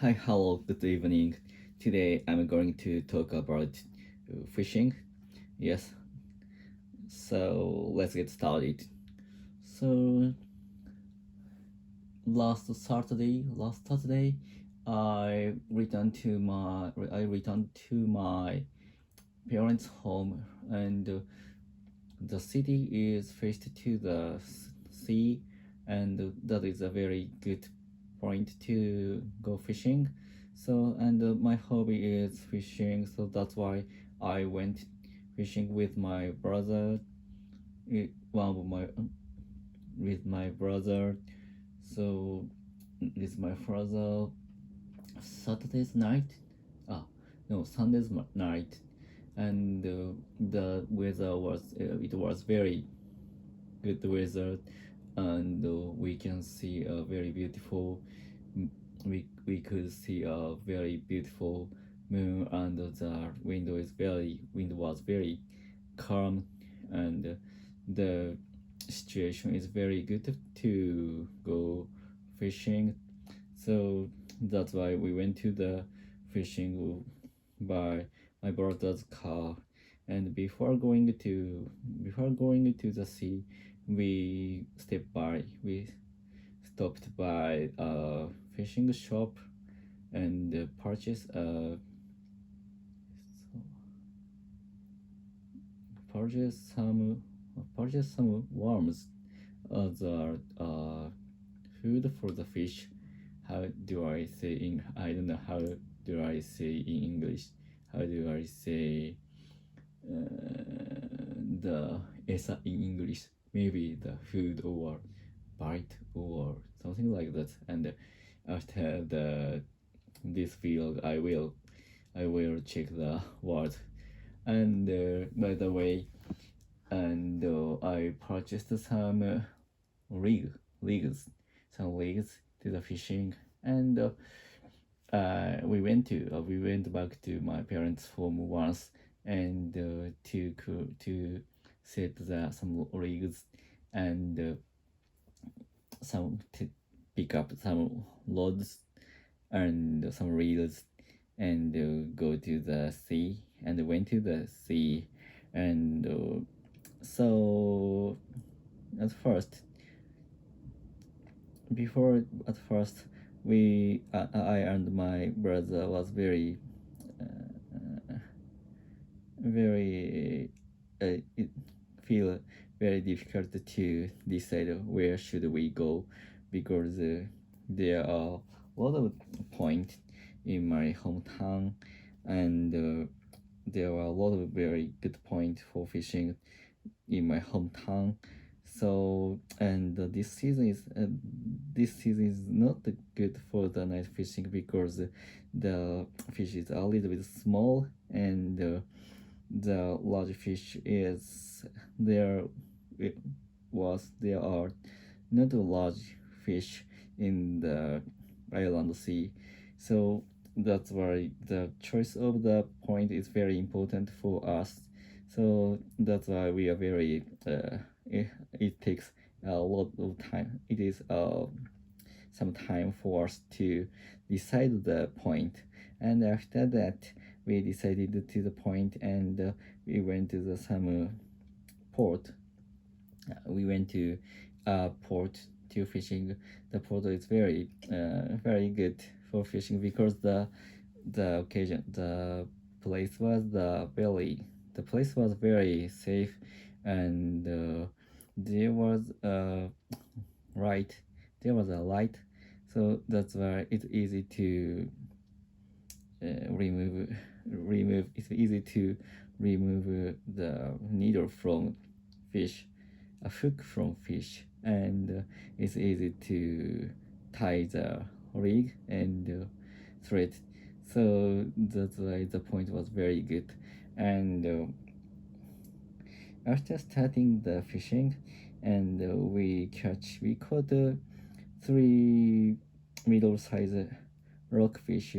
Hi, hello, good evening. Today I'm going to talk about fishing. Yes, so let's get started. So last Saturday, I returned to my parents' home, and the city is faced to the sea, and that is a very good point to go fishing. So, and my hobby is fishing, so that's why I went fishing with my brother. One of my with my brother. So, with my father, Saturday's night. Ah, no, Sunday's night, and the weather was it was very good weather, and we can see a very beautiful we could see a very beautiful moon, and the wind was very calm, and the situation is very good to go fishing. So that's why we went to the fishing by my brother's car. And before going to the sea, we stopped by a fishing shop and purchase some purchase some worms as food for the fish. How do I say in I don't know how do I say in English. How do I say the esa in English? Maybe the food or bite or something like that. And after the this field, I will check the word. And by the way, and I purchased some rig rigs, some rigs to the fishing, and we went back to my parents' home once, and to set some rigs, and some to pick up some loads and some reels, and go to the sea, and went to the sea. And so at first before at first we I and my brother was very it feel very difficult to decide where should we go, because there are a lot of points in my hometown, and there are a lot of very good points for fishing in my hometown. So, and this season is not good for the night fishing, because the fish is a little bit small, and the large fish is there. It there are not large fish in the island sea. So that's why the choice of the point is very important for us. So that's why we are very it takes a lot of time. It is some time for us to decide the point. And after that, we decided to the point, and we went to the some port. We went to port to fishing. The port is very good for fishing, because the place was the place was very safe, and there was a light there was a light, so that's why it's easy to remove it's easy to remove the needle from fish, a hook from fish, and it's easy to tie the rig and thread. So that's why the point was very good. And after starting the fishing, and we caught three middle-sized rockfish,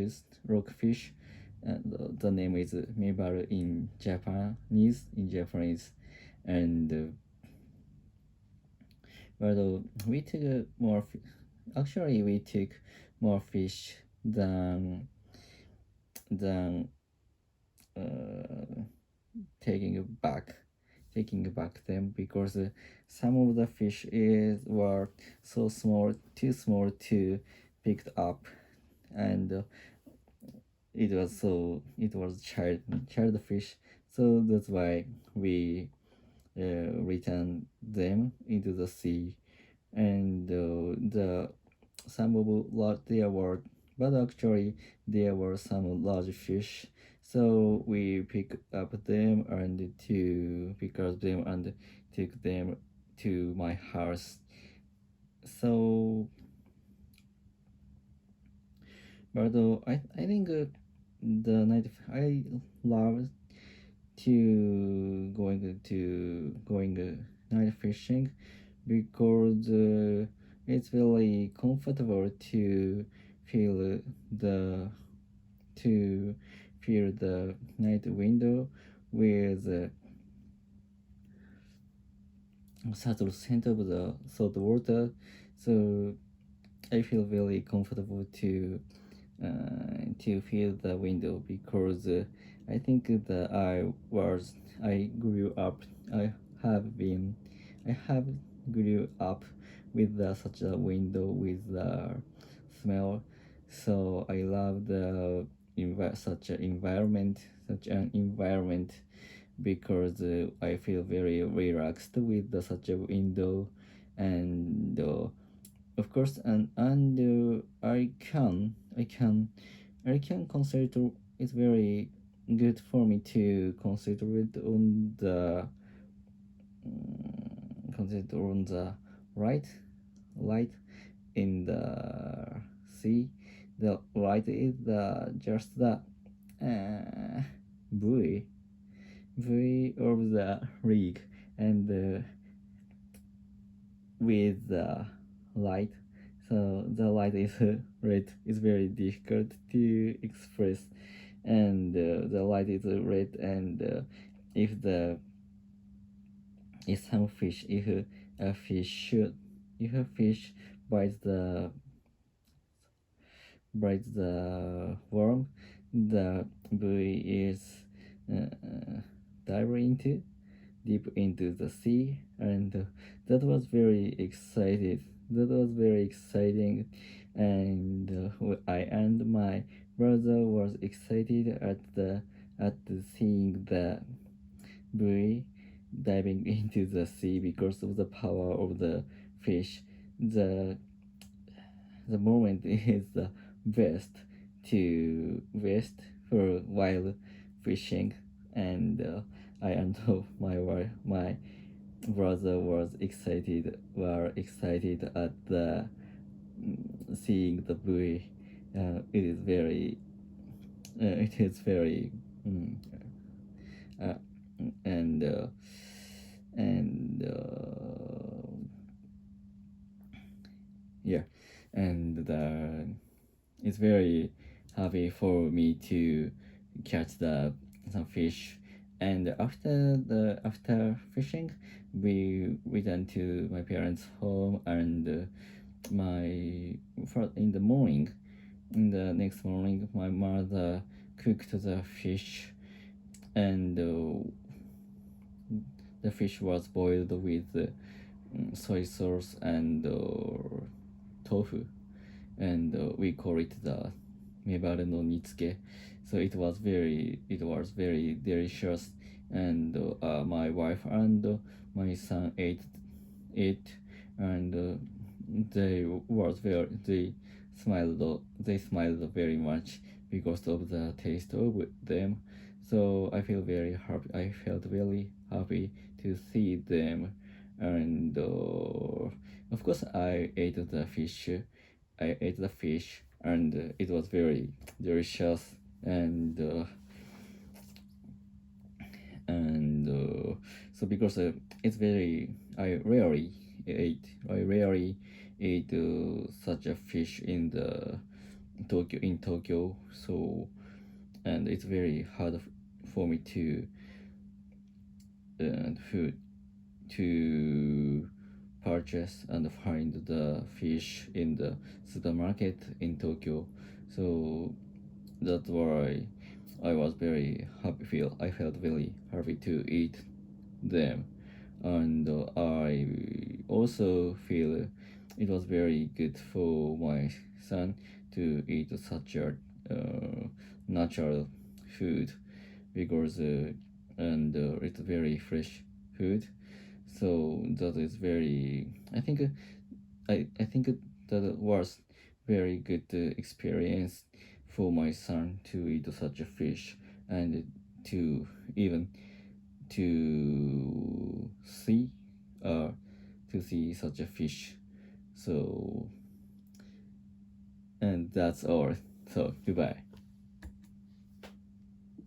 and the name is mebaru in Japanese. And but we took actually we took more fish than than uh, taking back them, because some of the fish were so small, too small to picked up, and it was child fish, so that's why we return them into the sea. And the some of there were, but actually there were some large fish, so we pick up them and to pick up them and take them to my house. So but I think the night I love to going night fishing, because it's really comfortable to feel the to feel the night window with subtle scent of the salt water. So I feel very comfortable to feel the window, because I think that I grew up I I have grew up with such a window with the smell. So I love such an environment, because I feel very relaxed with such a window. And of course, and I can consider it's very good for me to concentrate on the concentrate on the right light in the sea. The light is just the uh, buoy of the rig, and with the light. So the light is red. It's very difficult to express, and the light is red. And if some fish, a fish should, if a fish bites the worm, the buoy is dive into deep into the sea. And that was very excited that was very exciting. And I and my brother was excited at seeing the buoy diving into the sea, because of the power of the fish. The the moment is the best to best for while fishing. And I and my brother were excited at the seeing the buoy. It is very mm, uh, and and yeah, and it's very happy for me to catch some fish. And after fishing, we returned to my parents' home. And in the morning, in the next morning, my mother cooked the fish. And the fish was boiled with soy sauce and tofu. And we call it the mebare no nitsuke. So it was very delicious. And my wife and my son ate it. And they smiled very much because of the taste of them. So I felt very happy to see them. And of course I ate the fish. And it was very delicious. And so because it's very I rarely ate such a fish in Tokyo. So, and it's very hard for me food to purchase and find the fish in the supermarket in Tokyo. So that's why I was very happy. I felt very happy to eat them, and I also feel it was very good for my son to eat such a natural food because it's very fresh food. So that is very. I think that was very good experience for my son to eat such a fish and to even to see uh to see such a fish. So and that's all. So goodbye.